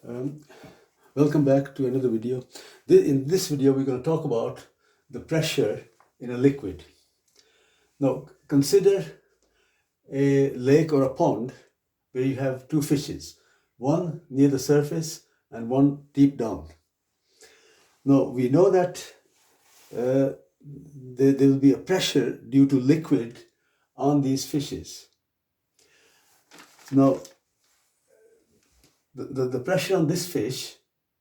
Um, Welcome back to another video. In this video, we're going to talk about the pressure in a liquid. Now, consider a lake or a pond where you have two fishes, one near the surface and one deep down. Now, we know that there will be a pressure due to liquid on these fishes. Now, the pressure on this fish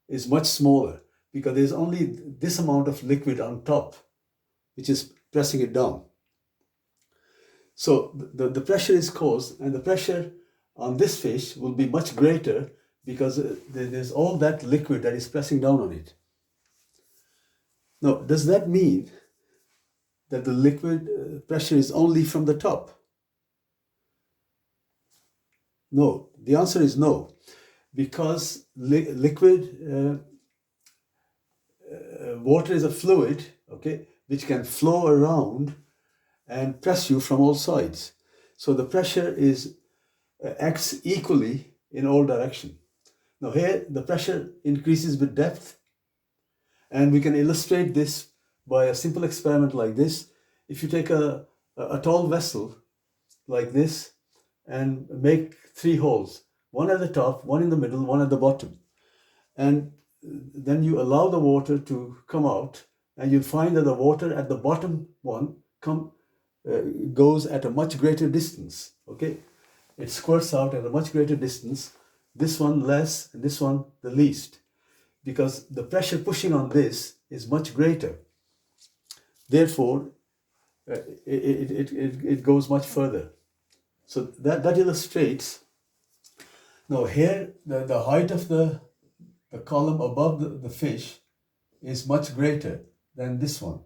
is much smaller because there's only this amount of liquid on top, which is pressing it down. So the pressure is caused, and the pressure on this fish will be much greater because there's all that liquid that is pressing down on it. Now, does that mean that the liquid pressure is only from the top? No, the answer is no, because liquid water is a fluid, okay, which can flow around and press you from all sides. So the pressure is acts equally in all directions. Now here the pressure increases with depth, and we can illustrate this by a simple experiment like this. If you take a tall vessel like this and make three holes, one at the top, one in the middle, one at the bottom, and then you allow the water to come out, and you'll find that the water at the bottom one goes at a much greater distance. Okay, it squirts out at a much greater distance. This one less, and this one the least, because the pressure pushing on this is much greater. Therefore, it goes much further. So that illustrates. Now here, the height of the column above the fish is much greater than this one.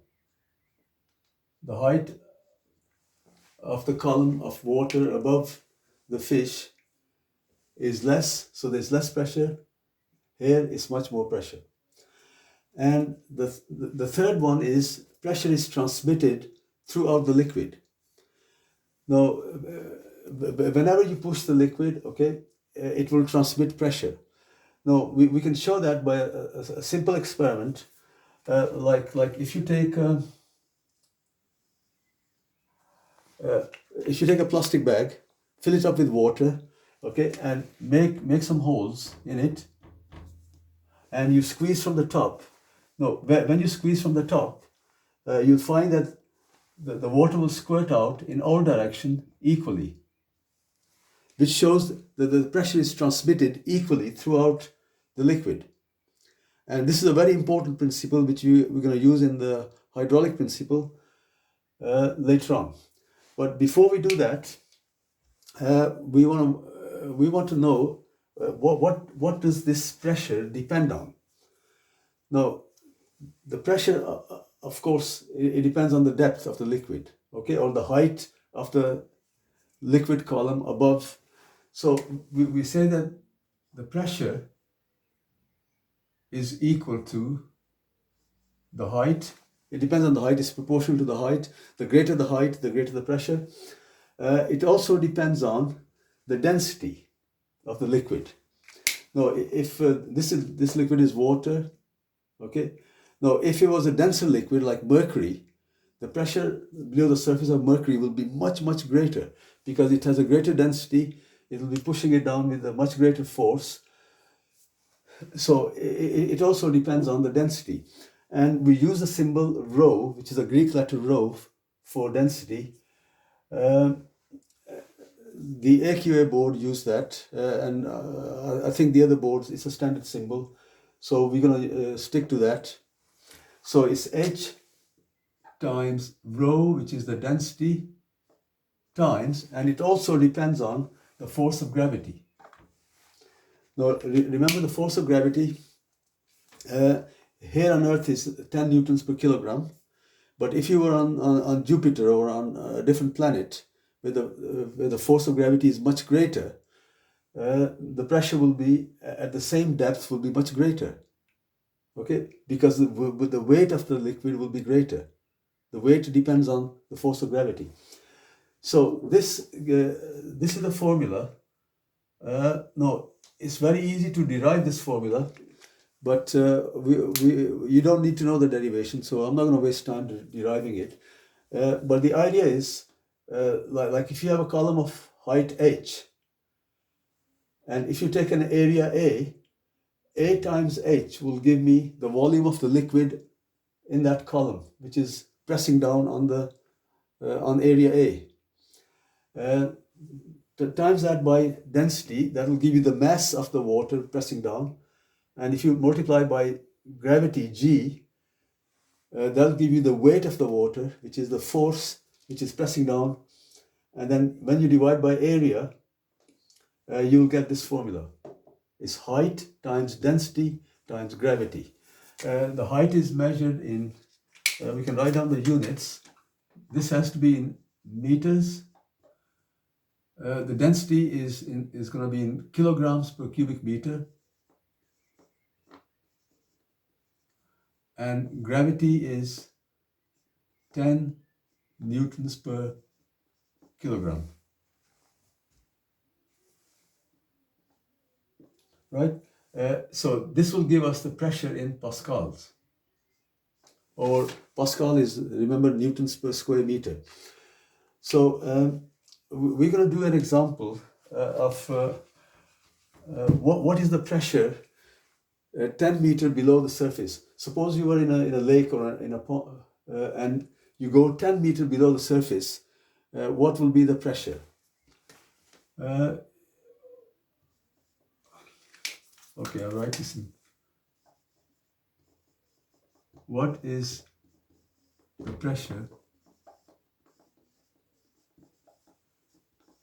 The height of the column of water above the fish is less, so there's less pressure. Here is much more pressure. And the third one is pressure is transmitted throughout the liquid. Now, whenever you push the liquid, okay, it will transmit pressure. Now, we can show that by a simple experiment, like if you take a plastic bag, fill it up with water, okay, and make some holes in it, and you squeeze from the top. No, when you squeeze from the top, you'll find that the water will squirt out in all directions equally, which shows that the pressure is transmitted equally throughout the liquid. And this is a very important principle which we're going to use in the hydraulic principle later on. But before we do that, we want to know what does this pressure depend on. Now, the pressure, of course, it depends on the depth of the liquid, okay, or the height of the liquid column above. So we say that the pressure is equal to the height. It depends on the height, it's proportional to the height. The greater the height, the greater the pressure. It also depends on the density of the liquid. Now, if this liquid is water, okay. Now, if it was a denser liquid like mercury, the pressure below the surface of mercury will be much, much greater because it has a greater density. It will be pushing it down with a much greater force. So it also depends on the density. And we use the symbol rho, which is a Greek letter rho for density. The AQA board used that, and I think the other boards, it's a standard symbol. So we're going to stick to that. So it's H times rho, which is the density, times, and it also depends on the force of gravity. Now, remember the force of gravity here on Earth is 10 newtons per kilogram. But if you were on Jupiter or on a different planet where the force of gravity is much greater, the pressure will be at the same depth will be much greater. Okay, because the weight of the liquid will be greater. The weight depends on the force of gravity. So this is the formula. No, it's very easy to derive this formula, but you don't need to know the derivation, so I'm not going to waste time deriving it. But the idea is, like if you have a column of height h, and if you take an area A times h will give me the volume of the liquid in that column, which is pressing down on the on area A. Times that by density, that will give you the mass of the water pressing down. And if you multiply by gravity, G, that'll give you the weight of the water, which is the force which is pressing down. And then when you divide by area, you'll get this formula. It's height times density times gravity. The height is measured in, we can write down the units. This has to be in meters. The density is going to be in kilograms per cubic meter. And gravity is 10 newtons per kilogram. Right? So this will give us the pressure in pascals. Or Pascal is, remember, newtons per square meter. So we're going to do an example of what is the pressure 10 meters below the surface. Suppose you were in a lake or in a pond, and you go 10 meters below the surface. What will be the pressure? Okay, I'll write this in. What is the pressure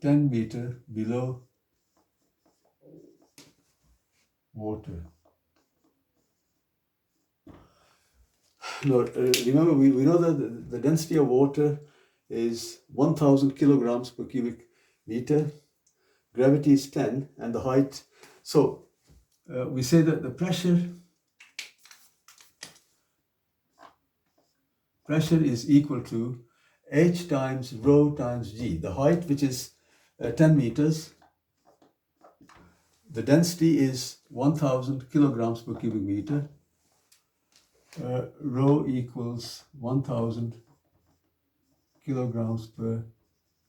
10 meters below water? No, remember, we know that the density of water is 1000 kilograms per cubic meter. Gravity is 10 and the height. So we say that the pressure is equal to h times rho times g. The height, which is 10 meters. The density is 1000 kilograms per cubic meter. Rho equals 1000 kilograms per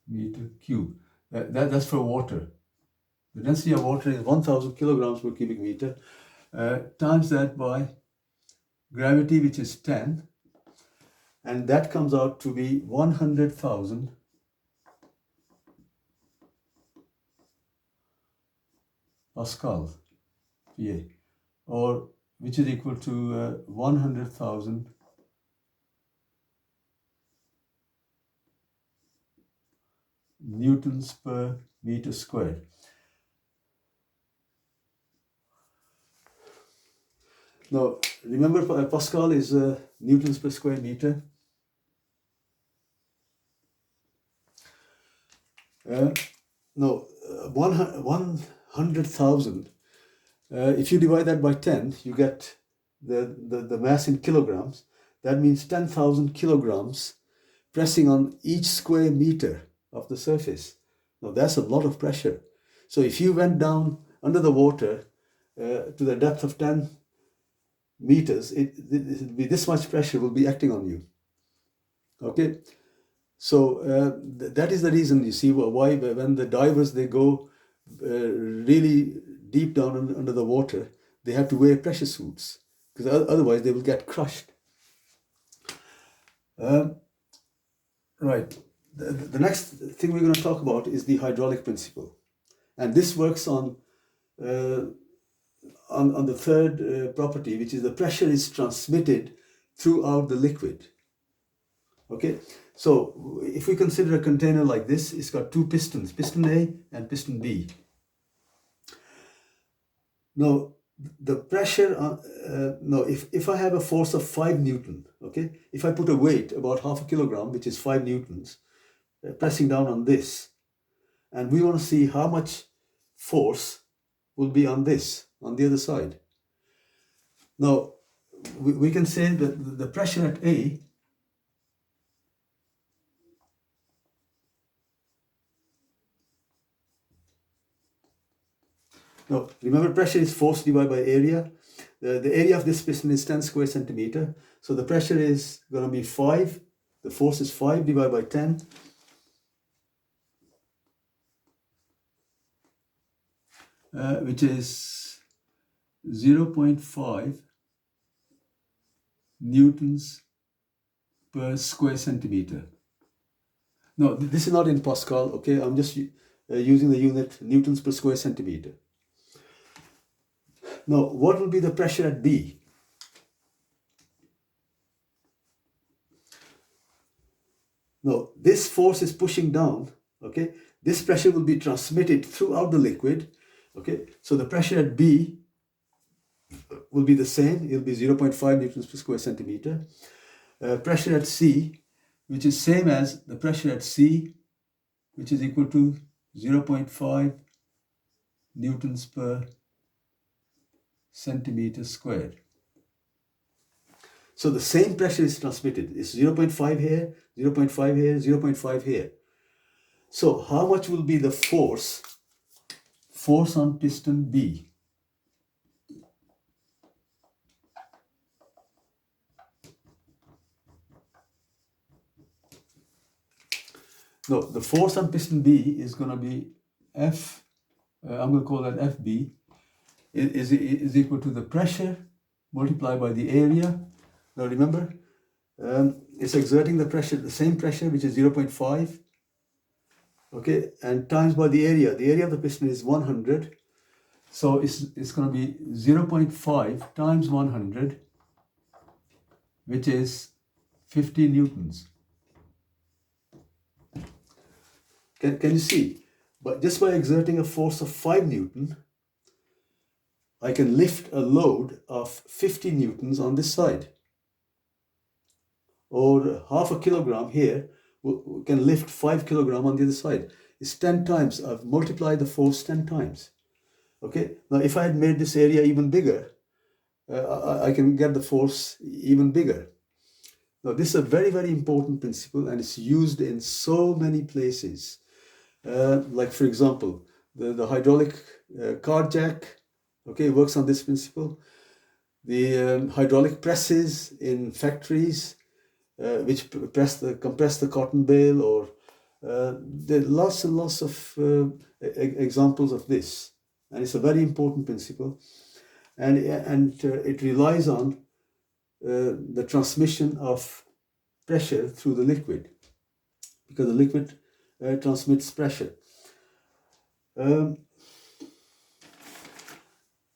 meter cube. That's for water. The density of water is 1000 kilograms per cubic meter. Times that by gravity, which is 10. And that comes out to be 100,000 Pascal, PA, or which is equal to 100,000 newtons per meter squared. Now, remember, Pascal is newtons per square meter. No, 100,000. If you divide that by 10, you get the mass in kilograms. That means 10,000 kilograms pressing on each square meter of the surface. Now, that's a lot of pressure. So if you went down under the water to the depth of 10 meters, this much pressure will be acting on you. Okay? So that is the reason, you see, why when the divers, they go really deep down under the water, they have to wear pressure suits, because otherwise they will get crushed. Right. The next thing we're going to talk about is the hydraulic principle. And this works on the third property, which is the pressure is transmitted throughout the liquid. Okay, so if we consider a container like this, it's got two pistons, piston A and piston B. Now, the pressure, if I have a force of 5 Newton, okay, if I put a weight about half a kilogram, which is 5 Newtons, pressing down on this, and we want to see how much force will be on this, on the other side. Now, we can say that the pressure at A No, remember pressure is force divided by area. The area of this piston is 10 square centimeter. So the pressure is going to be 5. The force is 5 divided by 10. Which is 0.5 newtons per square centimeter. No, this is not in Pascal, okay? I'm just using the unit newtons per square centimeter. Now, what will be the pressure at B? Now, this force is pushing down, okay? This pressure will be transmitted throughout the liquid, okay? So the pressure at B will be the same. It will be 0.5 newtons per square centimeter. Pressure at C, which is same as the pressure at C, which is equal to 0.5 newtons per centimeter squared. So the same pressure is transmitted. It's 0.5 here, 0.5 here, 0.5 here. So how much will be the force on piston B? No, the force on piston B is going to be F, I'm going to call that FB, is equal to the pressure multiplied by the area. Now remember, it's exerting the pressure, the same pressure, which is 0.5, okay, and times by the area. The area of the piston is 100, so it's going to be 0.5 times 100, which is 50 newtons. Can you see? But just by exerting a force of 5 Newton, I can lift a load of 50 newtons on this side. Or half a kilogram here can lift 5 kilogram on the other side. It's 10 times. I've multiplied the force 10 times. Okay. Now, if I had made this area even bigger, I can get the force even bigger. Now, this is a very, very important principle, and it's used in so many places. Like, for example, the hydraulic car jack, okay, works on this principle. The hydraulic presses in factories, which compress the cotton bale, or there are lots and lots of examples of this, and it's a very important principle, and it relies on the transmission of pressure through the liquid, because the liquid transmits pressure.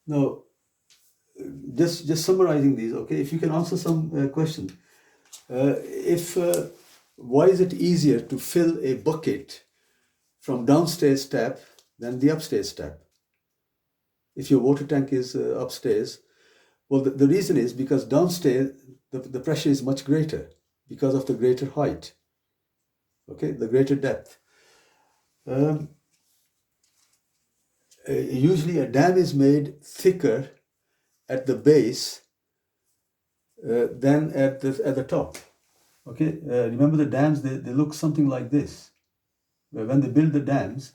Now, just summarizing these, okay, if you can answer some question. Why is it easier to fill a bucket from downstairs tap than the upstairs tap? If your water tank is upstairs, well, the reason is because downstairs the pressure is much greater because of the greater height, okay, the greater depth. Usually a dam is made thicker at the base than at the top. Okay, remember the dams, they look something like this. When they build the dams,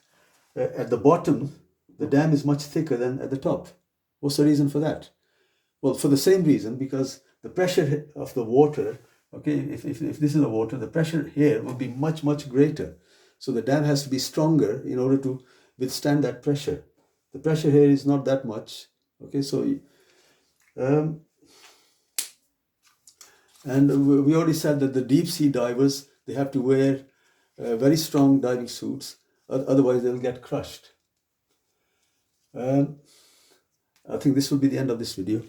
at the bottom, the dam is much thicker than at the top. What's the reason for that? Well, for the same reason, because the pressure of the water, okay, if this is the water, the pressure here will be much, much greater. So the dam has to be stronger in order to withstand that pressure. The pressure here is not that much, okay, so and we already said that the deep sea divers, they have to wear very strong diving suits, otherwise they'll get crushed. I think this will be the end of this video.